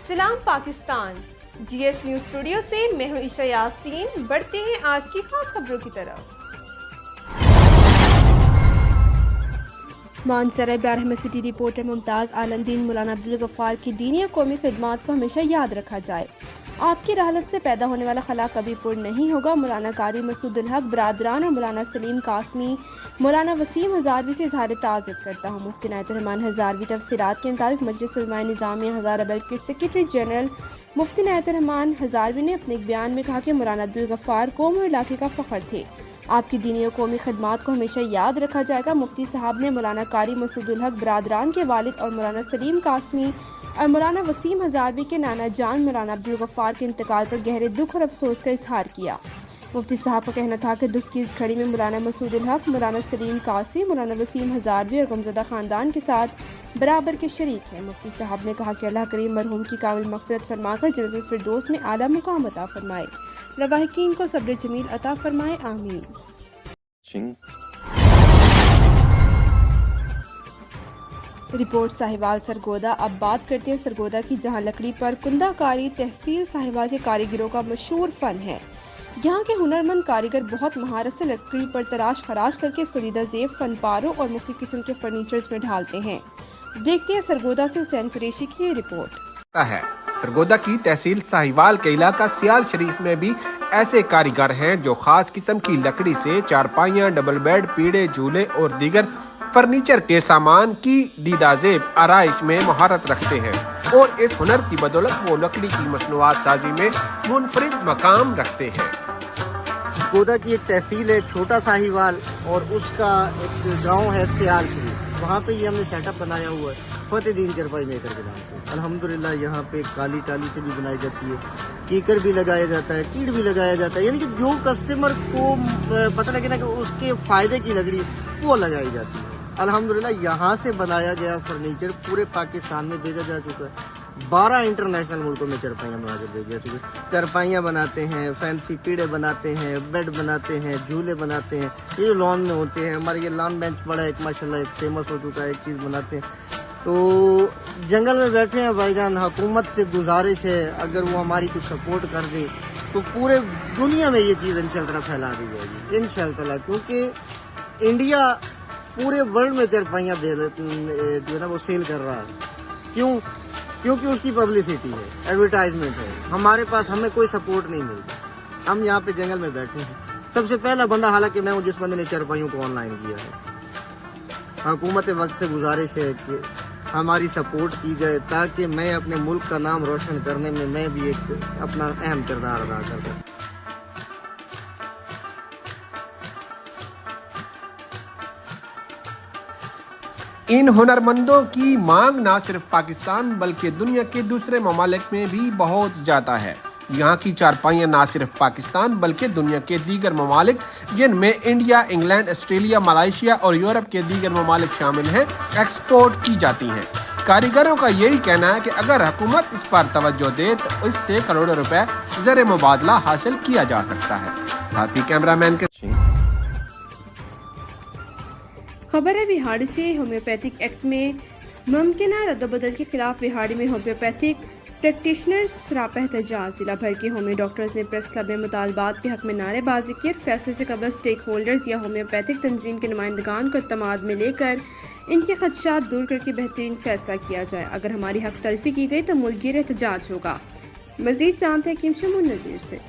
सलाम Pakistan. GS news studio से मैं हूं ईशा यासीन। बढ़ते हैं आज की खास खबरों की तरफ। मानसराय बारह में सिटी रिपोर्टर मुमताज आलमदीन मौलाना अब्दुल गफ्फार की दीनी और कौमी खिदमात को हमेशा याद रखा जाए। आपकी राहत से पैदा होने वाला खला कभी पुर नहीं होगा। मौलाना कारी मसूदुल हक बरादरान और मौलाना सलीम कासमी मौलाना वसीम हजारवी से इजहार ताज़ियत करता हूँ। मुफ्ती इनायतुर्रहमान हजारवी तफसीरात के मुताबिक मजलिस उलमाए निज़ामिया हजाराबाद के सेक्रेटरी जनरल मुफ्ती इनायतुर्रहमान हजारवी ने अपने एक बयान में कहा कि मौलाना अब्दुल गफ्फार कौम और इलाके का फख्र थे। आपकी दीनी और कौमी खदमात को हमेशा याद रखा जाएगा। मुफ्ती साहब ने मौलाना कारी मसूदुल हक बरादरान के वालिद और मौलाना सलीम कासमी और मौलाना वसीम हजारवी के नाना जान मौलाना अब्दुल गफ्फार के इंतकाल पर गहरे दुख और अफसोस का इजहार किया। मुफ्ती साहब का कहना था कि दुख की इस घड़ी में मौलाना मसूदुल हक मौलाना सलीम कासमी मौलाना वसीम हजारवी और गमज़दा ख़ानदान के साथ बराबर के शरीक हैं। मुफ्ती साहब ने कहा कि अल्लाह करीम मरहूम की कामिल मग़फ़िरत फरमाकर जन्नतुल फिरदौस में आला मुकाम अता फरमाए, लवाहिकीन को सब्र जमील अता फरमाए, आमीन। रिपोर्ट साहिवाल सरगोदा। अब बात करते हैं सरगोदा की, जहां लकड़ी पर कुंदाकारी तहसील साहिवाल के कारीगरों का मशहूर फन है। यहाँ के हुनरमंद कारीगर बहुत महारत से लकड़ी पर तराश खराश करके इसको दीदा ज़ेब फनपारों और मुख्तलिफ किस्म के फर्नीचर्स में ढालते हैं। देखते हैं सरगोदा से हुसैन कुरैशी की ये रिपोर्ट है। सरगोदा की तहसील साहिवाल के इलाका सियाल शरीफ में भी ऐसे कारीगर हैं जो खास किस्म की लकड़ी से चारपाइयाँ, डबल बेड, पीढ़े, झूले और दीगर फर्नीचर के सामान की दीदाजेब आराइश में महारत रखते हैं और इस हुनर की बदौलत वो लकड़ी की मसनूआत साजी में मुनफरिद मकाम रखते हैं। सरगोदा की एक तहसील है छोटा साहिवाल और उसका एक गांव है सियाल शरीफ, वहाँ पे ये हमने सेटअप बनाया हुआ है फतेहदीन चारपाई मेकर के नाम से। अल्हम्दुलिल्लाह यहाँ पे काली टाली से भी बनाई जाती है, कीकर भी लगाया जाता है, चीड़ भी लगाया जाता है, यानी कि जो कस्टमर को पता लगे ना कि उसके फायदे की लकड़ी वो लगाई जाती है। अल्हम्दुलिल्लाह यहाँ से बनाया गया फर्नीचर पूरे पाकिस्तान में भेजा जा चुका है। 12 इंटरनेशनल मुल्कों में चारपाइयाँ बना के भेजा जा चुकी है। चारपाइयाँ बनाते हैं, फैंसी पीढ़े बनाते हैं, बेड बनाते हैं, झूले बनाते हैं, ये जो लॉन में होते हैं। हमारे ये लॉन बेंच बड़ा एक माशाल्लाह एक फेमस हो चुका है, एक चीज़ बनाते हैं। तो जंगल में बैठे हैं भाईजान, हुकूमत से गुजारिश है अगर वो हमारी कुछ सपोर्ट कर दे तो पूरे दुनिया में ये चीज़ इंशाअल्लाह फैला दी जाएगी इंशाअल्लाह, क्योंकि इंडिया पूरे वर्ल्ड में चारपाइयाँ जो है ना वो सेल कर रहा है। क्योंकि उसकी पब्लिसिटी है, एडवर्टाइजमेंट है। हमारे पास हमें कोई सपोर्ट नहीं मिलता, हम यहाँ पे जंगल में बैठे हैं। सबसे पहला बंदा हालांकि मैं हूँ जिस बंदे ने चारपाइयों को ऑनलाइन किया है। हुकूमत वक्त से गुजारिश है कि हमारी सपोर्ट की जाए ताकि मैं अपने मुल्क का नाम रोशन करने में मैं भी एक अपना अहम किरदार अदा कर दूँ। इन हुनरमंदों की मांग न सिर्फ पाकिस्तान बल्कि दुनिया के दूसरे ममालिक में भी बहुत ज्यादा है। यहाँ की चारपाइयाँ न सिर्फ पाकिस्तान बल्कि दुनिया के दीगर ममालिक जिनमें इंडिया, इंग्लैंड, ऑस्ट्रेलिया, मलाइशिया और यूरोप के दीगर ममालिक शामिल हैं, एक्सपोर्ट की जाती हैं। कारीगरों का यही कहना है कि अगर हुकूमत इस पर तवज्जो दे तो इससे करोड़ों रुपए ज़र मुबादला हासिल किया जा सकता है। साथ ही कैमरामैन के खबर है बिहाड़ी से। होम्योपैथिक एक्ट में मुमकिन रद्दबदल के खिलाफ बिहाड़ी में होम्योपैथिक प्रैक्टिशनर्स सरापा एहतजाज। जिला भर के होम्यो डॉक्टर्स ने प्रेस क्लब में मुतालबात के हक में नारेबाजी की। फैसले से कबल स्टेक होल्डर्स या होम्योपैथिक तंजीम के नुमाइंदगान को इत्तेमाद में लेकर इनके खदशात दूर करके बेहतरीन फैसला किया जाए। अगर हमारी हक तलफी की गई तो मुल्कियर एहतजाज होगा। मजीद जानते हैं कि शमून नज़ीर से।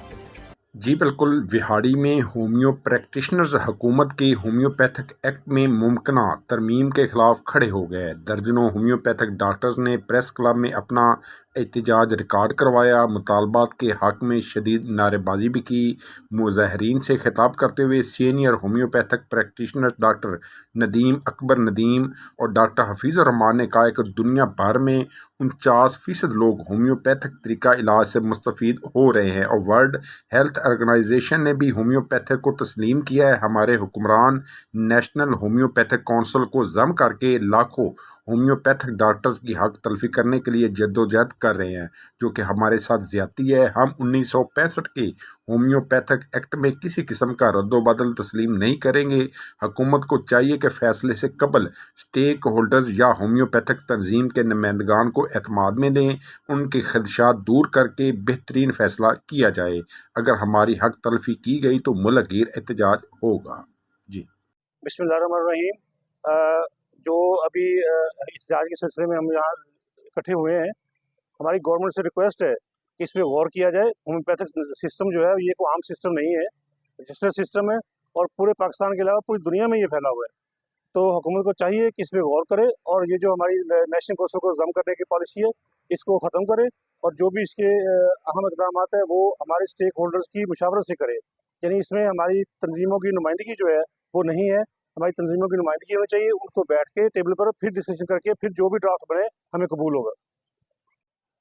जी बिल्कुल, विहाड़ी में होम्यो प्रैक्टिशनर्स हुकूमत के होम्योपैथिक एक्ट में मुमकिना तरमीम के खिलाफ खड़े हो गए। दर्जनों होम्योपैथिक डॉक्टर्स ने प्रेस क्लब में अपना एहतजाज रिकॉर्ड करवाया, मुतालबात के हक में शदीद नारेबाजी भी की। मुज़ाहरीन से खिताब करते हुए senior homeopathic practitioner doctor Nadeem Akbar Nadeem और डॉक्टर हफीज़ुर रहमान ने कहा कि दुनिया भर में 49% लोग होम्योपैथिक तरीका इलाज से मुस्तफ़ीद हो रहे हैं और वर्ल्ड हेल्थ ऑर्गेनाइजेशन ने भी होम्योपैथिक को तस्लीम किया है। हमारे हुक्मरान नेशनल होम्योपैथिक काउंसिल को जम करके लाखों होम्योपैथिक डॉक्टर्स की हक तलफी करने के लिए जद्दोजहद کر رہے ہیں، جو کہ ہمارے ساتھ زیادتی ہے۔ ہم 1965 کے ہومیوپیتھک ایکٹ میں کسی قسم کا رد و بدل تسلیم نہیں کریں گے۔ حکومت کو چاہیے کہ فیصلے سے قبل اسٹیک ہولڈرز یا ہومیوپیتھک تنظیم کے نمائندگان کو اعتماد میں لیں، ان کے خدشات دور کر کے بہترین فیصلہ کیا جائے۔ اگر ہماری حق تلفی کی گئی تو ملک گیر احتجاج ہوگا۔ جی بسم اللہ الرحمن الرحیم۔ جو ابھی احتجاج کے سلسلے میں ہم یہاں اکٹھے ہوئے ہیں، ہماری گورنمنٹ سے ریکویسٹ ہے کہ اس پہ غور کیا جائے۔ ہومیوپیتھک سسٹم جو ہے یہ کوئی عام سسٹم نہیں ہے، رجسٹرڈ سسٹم ہے اور پورے پاکستان کے علاوہ پوری دنیا میں یہ پھیلا ہوا ہے۔ تو حکومت کو چاہیے کہ اس پہ غور کرے اور یہ جو ہماری نیشنل کونسل کو ضم کرنے کی پالیسی ہے اس کو ختم کرے، اور جو بھی اس کے اہم اقدامات ہیں وہ ہمارے اسٹیک ہولڈرز کی مشاورت سے کرے۔ یعنی اس میں ہماری تنظیموں کی نمائندگی جو ہے وہ نہیں ہے، ہماری تنظیموں کی نمائندگی ہونی چاہیے، ان کو بیٹھ کے ٹیبل پر پھر ڈسکشن کر کے پھر جو بھی ڈرافٹ بنے ہمیں قبول ہوگا۔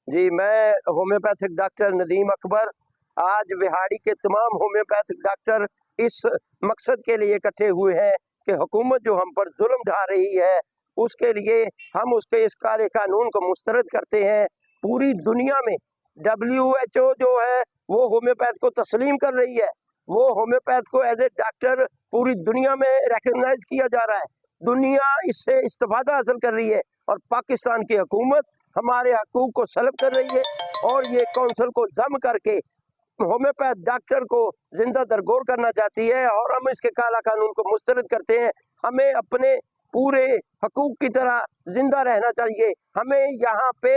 جی میں ہومیوپیتھک ڈاکٹر ندیم اکبر، آج وہاڑی کے تمام ہومیوپیتھک ڈاکٹر اس مقصد کے لیے اکٹھے ہوئے ہیں کہ حکومت جو ہم پر ظلم ڈھا رہی ہے اس کے لیے ہم اس کے اس کالے قانون کو مسترد کرتے ہیں۔ پوری دنیا میں WHO جو ہے وہ ہومیوپیتھ کو تسلیم کر رہی ہے، وہ ہومیوپیتھ کو ایز اے ڈاکٹر پوری دنیا میں ریکگنائز کیا جا رہا ہے، دنیا اس سے استفادہ حاصل کر رہی ہے، اور پاکستان کی حکومت ہمارے حقوق کو سلب کر رہی ہے اور یہ کونسل کو ضم کر کے ہومیوپیتھ ڈاکٹر کو زندہ درگور کرنا چاہتی ہے، اور ہم اس کے کالا قانون کو مسترد کرتے ہیں۔ ہمیں اپنے پورے حقوق کی طرح زندہ رہنا چاہیے، ہمیں یہاں پہ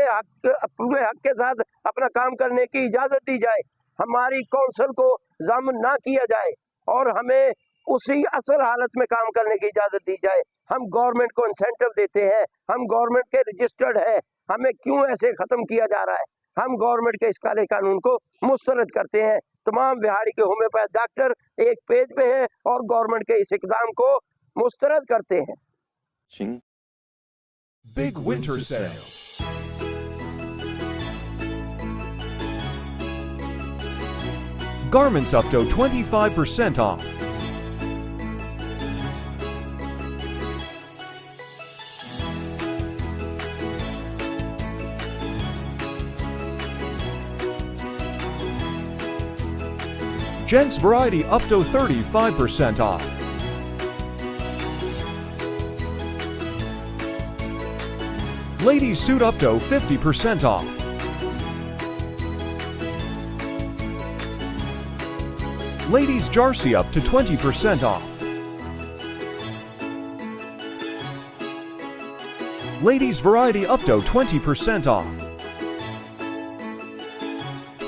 پورے حق کے ساتھ اپنا کام کرنے کی اجازت دی جائے، ہماری کونسل کو ضم نہ کیا جائے اور ہمیں اسی اصل حالت میں کام کرنے کی اجازت دی جائے۔ ہم گورنمنٹ کو انسینٹو دیتے ہیں، ہم گورنمنٹ کے رجسٹرڈ ہیں، ہمیں کیوں ایسے ختم کیا جا رہا ہے؟ ہم گورنمنٹ کے اس کالے قانون کو مسترد کرتے ہیں۔ تمام بہاڑی کے ہومیوپیتھ ڈاکٹر ایک پیج پہ ہیں اور گورنمنٹ کے اس اقدام کو مسترد کرتے ہیں۔ Big winter sale. Garments up to 25% off. Gents variety up to 35% off. Ladies suit up to 50% off. Ladies jersey up to 20% off. Ladies variety up to 20% off.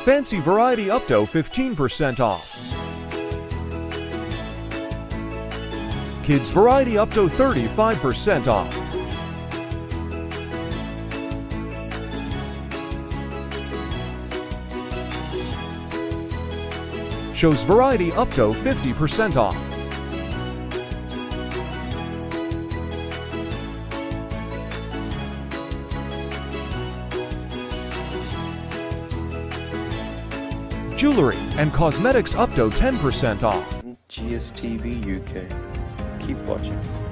Fancy variety up to 15% off. Kids variety up to 35% off. Shows variety up to 50% off. Jewelry and cosmetics up to 10% off. GSTV UK. Keep watching.